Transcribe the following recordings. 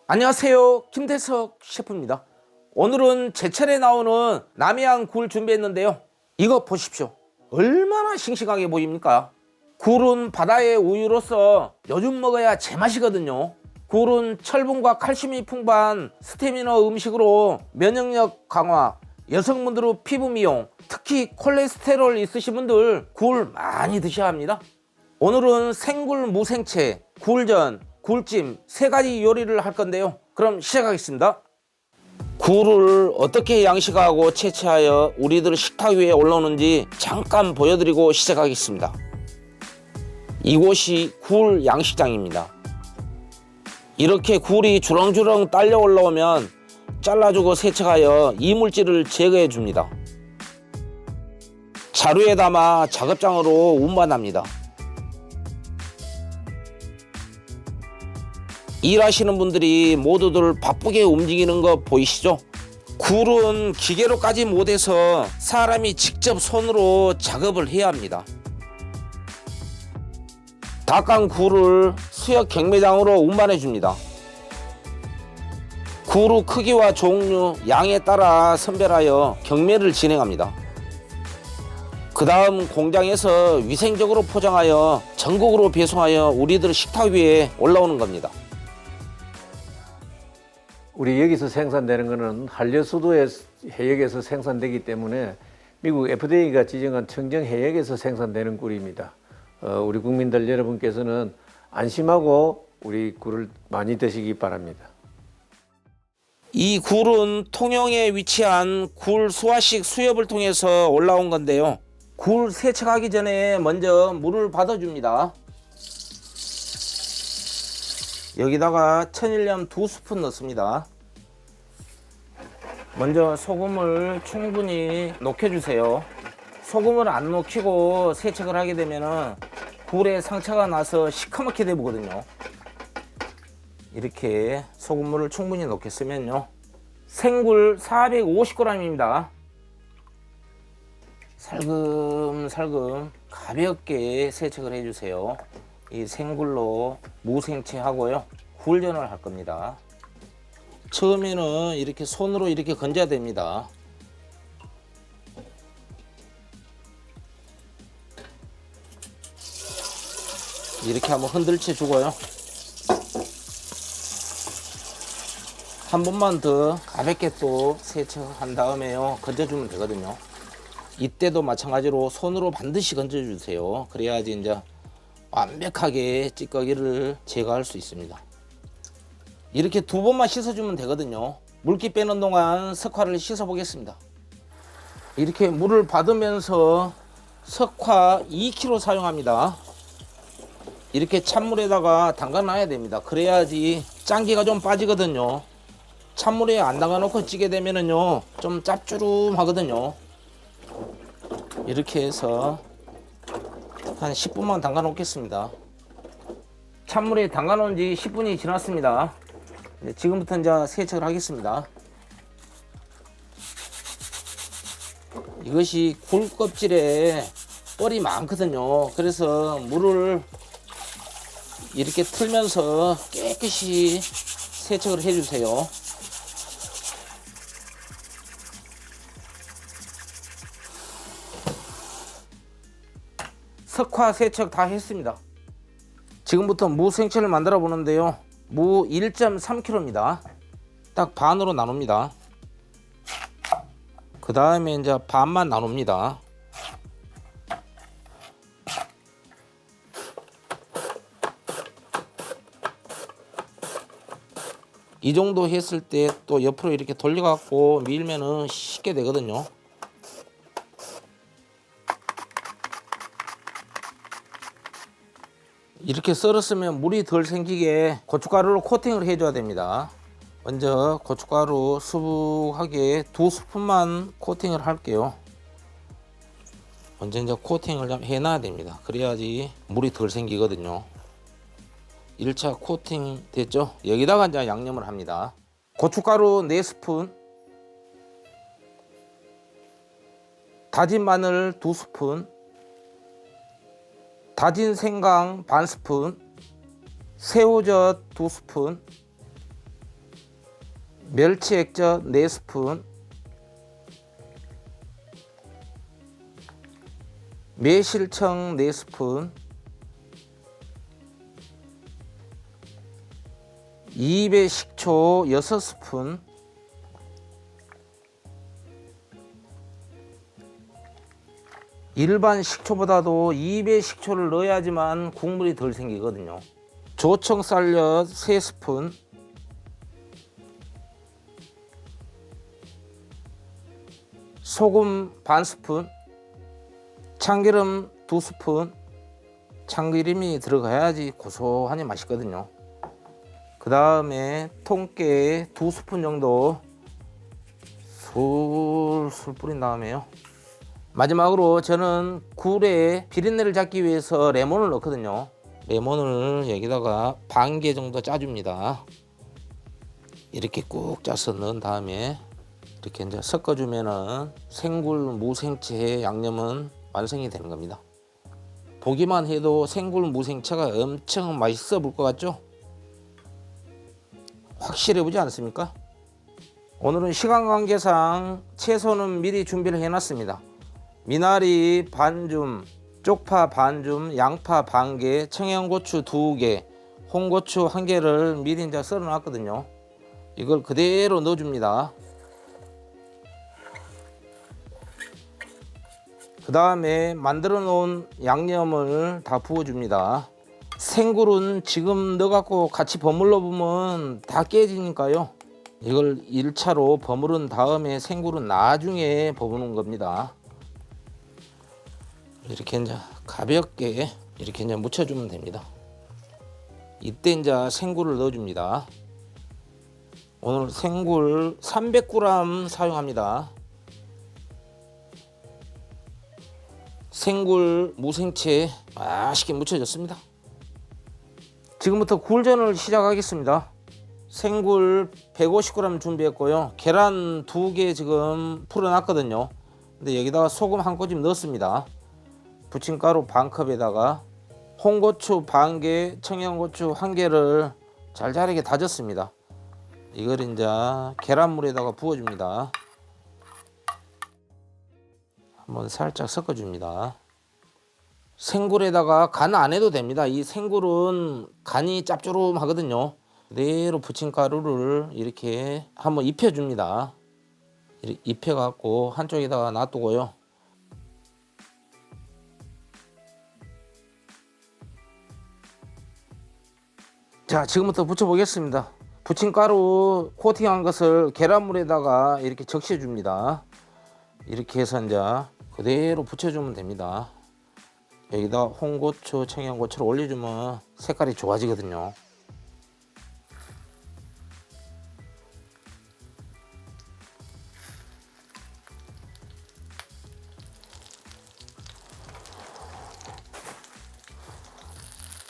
안녕하세요, 김대석 셰프입니다. 오늘은 제철에 나오는 남해안 굴 준비했는데요. 이거 보십시오. 얼마나 싱싱하게 보입니까? 굴은 바다의 우유로서 요즘 먹어야 제맛이거든요. 굴은 철분과 칼슘이 풍부한 스테미너 음식으로 면역력 강화, 여성분들의 피부 미용, 특히 콜레스테롤 있으신 분들 굴 많이 드셔야 합니다. 오늘은 생굴 무생채, 굴전, 굴찜 세 가지 요리를 할 건데요. 그럼 시작하겠습니다. 굴을 어떻게 양식하고 채취하여 우리들 식탁 위에 올라오는지 잠깐 보여드리고 시작하겠습니다. 이곳이 굴 양식장입니다. 이렇게 굴이 주렁주렁 딸려 올라오면 잘라주고 세척하여 이물질을 제거해 줍니다. 자루에 담아 작업장으로 운반합니다. 일하시는 분들이 모두들 바쁘게 움직이는 거 보이시죠? 굴은 기계로까지 못해서 사람이 직접 손으로 작업을 해야 합니다. 닭간 굴을 수역 경매장으로 운반해 줍니다. 굴의 크기와 종류, 양에 따라 선별하여 경매를 진행합니다. 그 다음 공장에서 위생적으로 포장하여 전국으로 배송하여 우리들 식탁 위에 올라오는 겁니다. 우리 여기서 생산되는 것은 한려수도의 해역에서 생산되기 때문에 미국 FDA가 지정한 청정 해역에서 생산되는 꿀입니다. 우리 국민들 여러분께서는 안심하고 우리 굴을 많이 드시기 바랍니다. 이 굴은 통영에 위치한 굴 수화식 수협을 통해서 올라온 건데요. 굴 세척하기 전에 먼저 물을 받아줍니다. 여기다가 천일염 2스푼 넣습니다. 먼저 소금을 충분히 녹여주세요. 소금을 안 녹이고 세척을 하게 되면 굴에 상처가 나서 시커멓게 되거든요. 이렇게 소금물을 충분히 녹였으면요. 생굴 450g입니다. 살금살금 가볍게 세척을 해주세요. 이 생굴로 무생채 하고요. 굴전을 할 겁니다. 처음에는 이렇게 손으로 이렇게 건져야 됩니다. 이렇게 한번 흔들쳐 주고요. 한 번만 더 가볍게 또 세척한 다음에요. 건져주면 되거든요. 이때도 마찬가지로 손으로 반드시 건져주세요. 그래야지 이제 완벽하게 찌꺼기를 제거할 수 있습니다. 이렇게 2번만 씻어주면 되거든요. 물기 빼는 동안 석화를 씻어 보겠습니다. 이렇게 물을 받으면서 석화 2kg 사용합니다. 이렇게 찬물에다가 담가 놔야 됩니다. 그래야지 짠기가 좀 빠지거든요. 찬물에 안 담가 놓고 찌게 되면은요 좀 짭조름하거든요. 이렇게 해서 한 10분만 담가 놓겠습니다. 찬물에 담가 놓은 지 10분이 지났습니다. 지금부터 이제 세척을 하겠습니다. 이것이 굴 껍질에 뻘이 많거든요. 그래서 물을 이렇게 틀면서 깨끗이 세척을 해주세요. 석화 세척 다 했습니다. 지금부터 무생채를 만들어 보는데요. 무 1.3kg입니다. 딱 반으로 나눕니다. 그 다음에 이제 반만 나눕니다. 이 정도 했을 때 또 옆으로 이렇게 돌려 갖고 밀면은 쉽게 되거든요. 이렇게 썰었으면 물이 덜 생기게 고춧가루로 코팅을 해줘야 됩니다. 먼저 고춧가루 수북하게 2스푼만 코팅을 할게요. 먼저 이제 코팅을 좀 해놔야 됩니다. 그래야지 물이 덜 생기거든요. 1차 코팅 됐죠? 여기다가 이제 양념을 합니다. 고춧가루 4스푼, 다진 마늘 2스푼, 다진 생강 반 스푼, 새우젓 2스푼, 멸치 액젓 4스푼, 매실청 4스푼, 입에 식초 6스푼, 일반 식초보다도 2배 식초를 넣어야지만 국물이 덜 생기거든요. 조청쌀엿 3스푼, 소금 반 스푼, 참기름 2스푼. 참기름이 들어가야지 고소하니 맛있거든요. 그 다음에 통깨 2스푼 정도 술술 뿌린 다음에요. 마지막으로 저는 굴에 비린내를 잡기 위해서 레몬을 넣거든요. 레몬을 여기다가 반 개 정도 짜줍니다. 이렇게 꾹 짜서 넣은 다음에 이렇게 이제 섞어주면은 생굴 무생채 양념은 완성이 되는 겁니다. 보기만 해도 생굴 무생채가 엄청 맛있어 보일 것 같죠? 확실해 보지 않습니까? 오늘은 시간 관계상 채소는 미리 준비를 해놨습니다. 미나리 반줌, 쪽파 반줌, 양파 반개, 청양고추 2개, 홍고추 1개를 미리 이제 썰어 놨거든요. 이걸 그대로 넣어줍니다. 그 다음에 만들어 놓은 양념을 다 부어줍니다. 생굴은 지금 넣어갖고 같이 버물러 보면 다 깨지니까요. 이걸 1차로 버무른 다음에 생굴은 나중에 버무는 겁니다. 이렇게 이제 가볍게 이렇게 이제 묻혀주면 됩니다. 이때 이제 생굴을 넣어줍니다. 오늘 생굴 300g 사용합니다. 생굴 무생채 맛있게 묻혀졌습니다. 지금부터 굴전을 시작하겠습니다. 생굴 150g 준비했고요. 계란 2개 지금 풀어놨거든요. 근데 여기다가 소금 한 꼬집 넣었습니다. 부침가루 반컵에다가 홍고추 반개, 청양고추 1개를 잘잘하게 다졌습니다. 이걸 이제 계란물에다가 부어줍니다. 한번 살짝 섞어줍니다. 생굴에다가 간 안 해도 됩니다. 이 생굴은 간이 짭조름하거든요. 그대로 부침가루를 이렇게 한번 입혀줍니다. 이렇게 입혀갖고 한쪽에다가 놔두고요. 자, 지금부터 부쳐보겠습니다. 부침가루 코팅한 것을 계란물에다가 이렇게 적셔줍니다. 이렇게 해서 이제 그대로 붙여주면 됩니다. 여기다 홍고추, 청양고추를 올려주면 색깔이 좋아지거든요.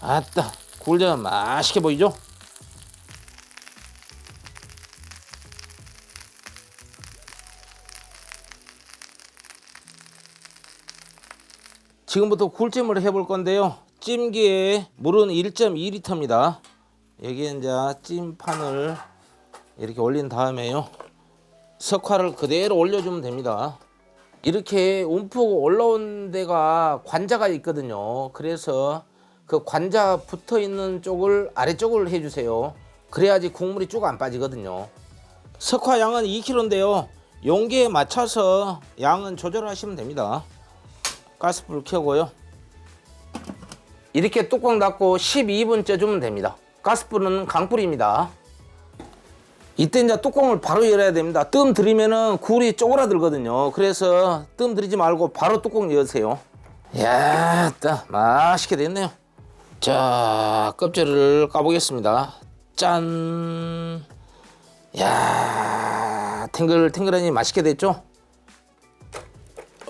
아따, 굴전 맛있게 보이죠? 지금부터 굴찜을 해볼 건데요. 찜기에 물은 1.2리터입니다. 여기에 이제 찜판을 이렇게 올린 다음에요. 석화를 그대로 올려주면 됩니다. 이렇게 움푹 올라온 데가 관자가 있거든요. 그래서 그 관자 붙어 있는 쪽을 아래쪽을 해주세요. 그래야지 국물이 쭉 안 빠지거든요. 석화 양은 2kg인데요. 용기에 맞춰서 양은 조절하시면 됩니다. 가스불 켜고요. 이렇게 뚜껑 닫고 12분 쪄주면 됩니다. 가스불은 강불입니다. 이때 이제 뚜껑을 바로 열어야 됩니다. 뜸 들이면은 굴이 쪼그라들거든요. 그래서 뜸 들이지 말고 바로 뚜껑 여세요. 야, 따 맛있게 됐네요. 자, 껍질을 까보겠습니다. 짠. 야, 탱글탱글하니 맛있게 됐죠?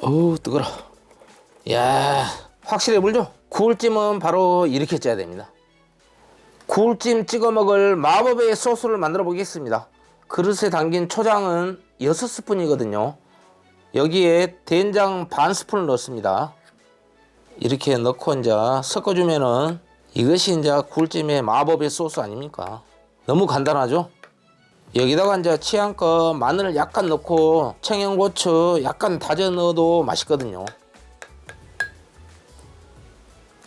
어우, 뜨거라. 야, 확실해 보이죠? 굴찜은 바로 이렇게 쪄야 됩니다. 굴찜 찍어 먹을 마법의 소스를 만들어 보겠습니다. 그릇에 담긴 초장은 6스푼이거든요. 여기에 된장 반 스푼을 넣습니다. 이렇게 넣고 이제 섞어주면은 이것이 이제 굴찜의 마법의 소스 아닙니까? 너무 간단하죠? 여기다가 이제 취향껏 마늘 약간 넣고 청양고추 약간 다져 넣어도 맛있거든요.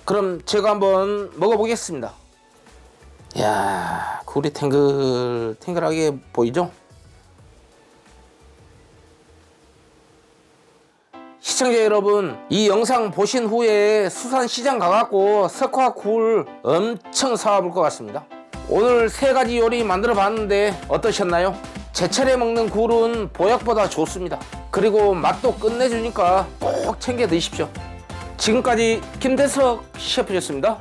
그럼 제가 한번 먹어보겠습니다. 이야, 굴이 탱글탱글하게 보이죠? 시청자 여러분, 이 영상 보신 후에 수산시장 가갖고 석화 굴 엄청 사와볼 것 같습니다. 오늘 3가지 요리 만들어 봤는데 어떠셨나요? 제철에 먹는 굴은 보약보다 좋습니다. 그리고 맛도 끝내주니까 꼭 챙겨 드십시오. 지금까지 김대석 셰프였습니다.